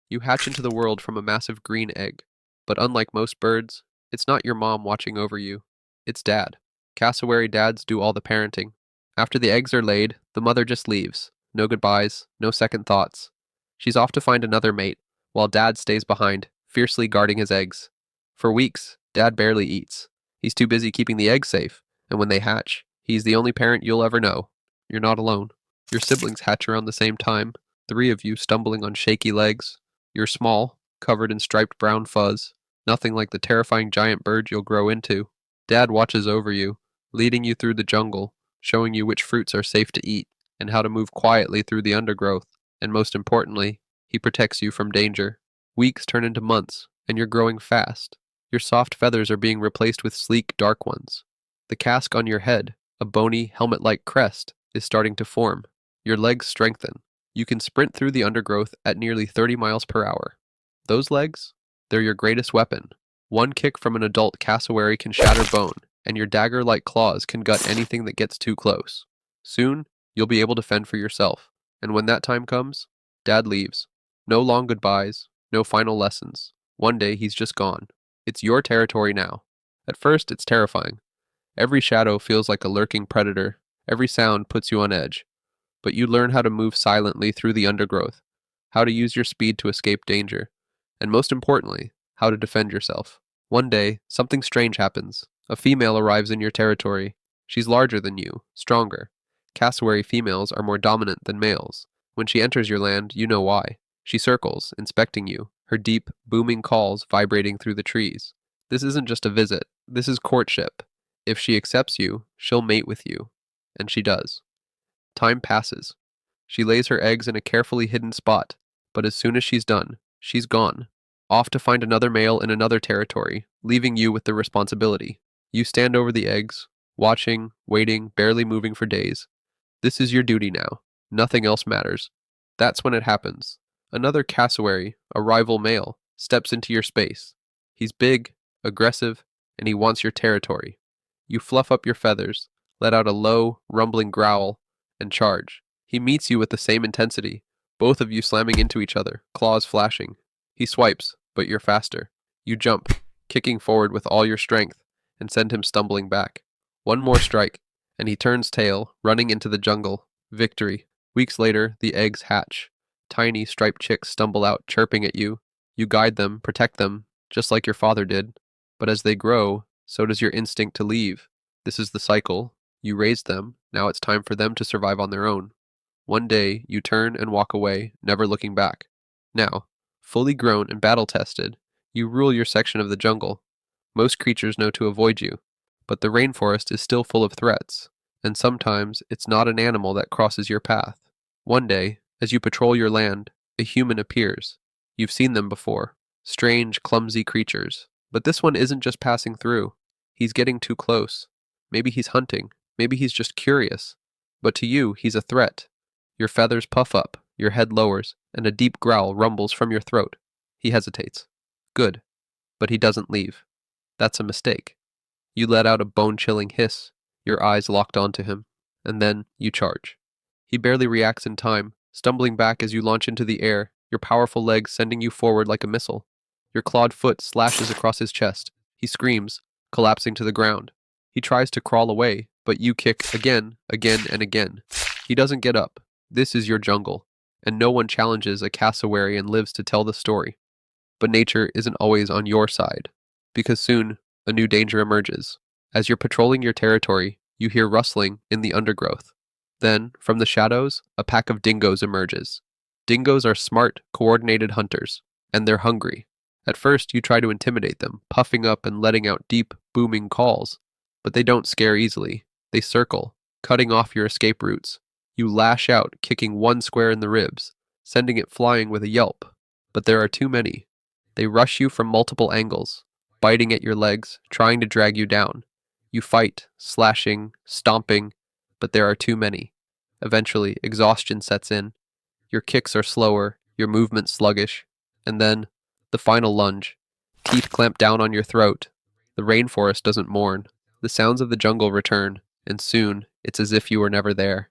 You hatch into the world from a massive green egg. But unlike most birds, it's not your mom watching over you. It's dad. Cassowary dads do all the parenting. After the eggs are laid, the mother just leaves. No goodbyes, no second thoughts. She's off to find another mate, while dad stays behind, fiercely guarding his eggs. For weeks, dad barely eats. He's too busy keeping the eggs safe, and when they hatch, he's the only parent you'll ever know. You're not alone. Your siblings hatch around the same time, three of you stumbling on shaky legs. You're small, covered in striped brown fuzz, nothing like the terrifying giant bird you'll grow into. Dad watches over you, leading you through the jungle, showing you which fruits are safe to eat, and how to move quietly through the undergrowth, and most importantly, he protects you from danger. Weeks turn into months, and you're growing fast. Your soft feathers are being replaced with sleek, dark ones. The casque on your head, a bony, helmet-like crest, is starting to form. Your legs strengthen. You can sprint through the undergrowth at nearly 30 miles per hour. Those legs? They're your greatest weapon. One kick from an adult cassowary can shatter bone, and your dagger-like claws can gut anything that gets too close. Soon, you'll be able to fend for yourself, and when that time comes, Dad leaves. No long goodbyes, no final lessons. One day he's just gone. It's your territory now. At first, it's terrifying. Every shadow feels like a lurking predator. Every sound puts you on edge. But you learn how to move silently through the undergrowth, how to use your speed to escape danger, and most importantly, how to defend yourself. One day, something strange happens. A female arrives in your territory. She's larger than you, stronger. Cassowary females are more dominant than males. When she enters your land, you know why. She circles, inspecting you, her deep, booming calls vibrating through the trees. This isn't just a visit, this is courtship. If she accepts you, she'll mate with you. And she does. Time passes. She lays her eggs in a carefully hidden spot, but as soon as she's done, she's gone, off to find another male in another territory, leaving you with the responsibility. You stand over the eggs, watching, waiting, barely moving for days. This is your duty now. Nothing else matters. That's when it happens. Another cassowary, a rival male, steps into your space. He's big, aggressive, and he wants your territory. You fluff up your feathers, let out a low, rumbling growl, and charge. He meets you with the same intensity, both of you slamming into each other, claws flashing. He swipes, but you're faster. You jump, kicking forward with all your strength, and send him stumbling back. One more strike, and he turns tail, running into the jungle. Victory. Weeks later, the eggs hatch. Tiny, striped chicks stumble out, chirping at you. You guide them, protect them, just like your father did. But as they grow, so does your instinct to leave. This is the cycle. You raised them, now it's time for them to survive on their own. One day, you turn and walk away, never looking back. Now, fully grown and battle-tested, you rule your section of the jungle. Most creatures know to avoid you, but the rainforest is still full of threats, and sometimes it's not an animal that crosses your path. One day, as you patrol your land, a human appears. You've seen them before. Strange, clumsy creatures. But this one isn't just passing through. He's getting too close. Maybe he's hunting. Maybe he's just curious. But to you, he's a threat. Your feathers puff up, your head lowers, and a deep growl rumbles from your throat. He hesitates. Good. But he doesn't leave. That's a mistake. You let out a bone-chilling hiss, your eyes locked onto him, and then you charge. He barely reacts in time, stumbling back as you launch into the air, your powerful legs sending you forward like a missile. Your clawed foot slashes across his chest. He screams, collapsing to the ground. He tries to crawl away, but you kick again, and again. He doesn't get up. This is your jungle, and no one challenges a cassowary and lives to tell the story. But nature isn't always on your side, because soon a new danger emerges. As you're patrolling your territory, you hear rustling in the undergrowth. Then, from the shadows, a pack of dingoes emerges. Dingoes are smart, coordinated hunters, and they're hungry. At first, you try to intimidate them, puffing up and letting out deep, booming calls. But they don't scare easily. They circle, cutting off your escape routes. You lash out, kicking one square in the ribs, sending it flying with a yelp. But there are too many. They rush you from multiple angles, biting at your legs, trying to drag you down. You fight, slashing, stomping, but there are too many. Eventually, exhaustion sets in. Your kicks are slower, your movement sluggish, and then, the final lunge. Teeth clamp down on your throat. The rainforest doesn't mourn. The sounds of the jungle return, and soon, it's as if you were never there.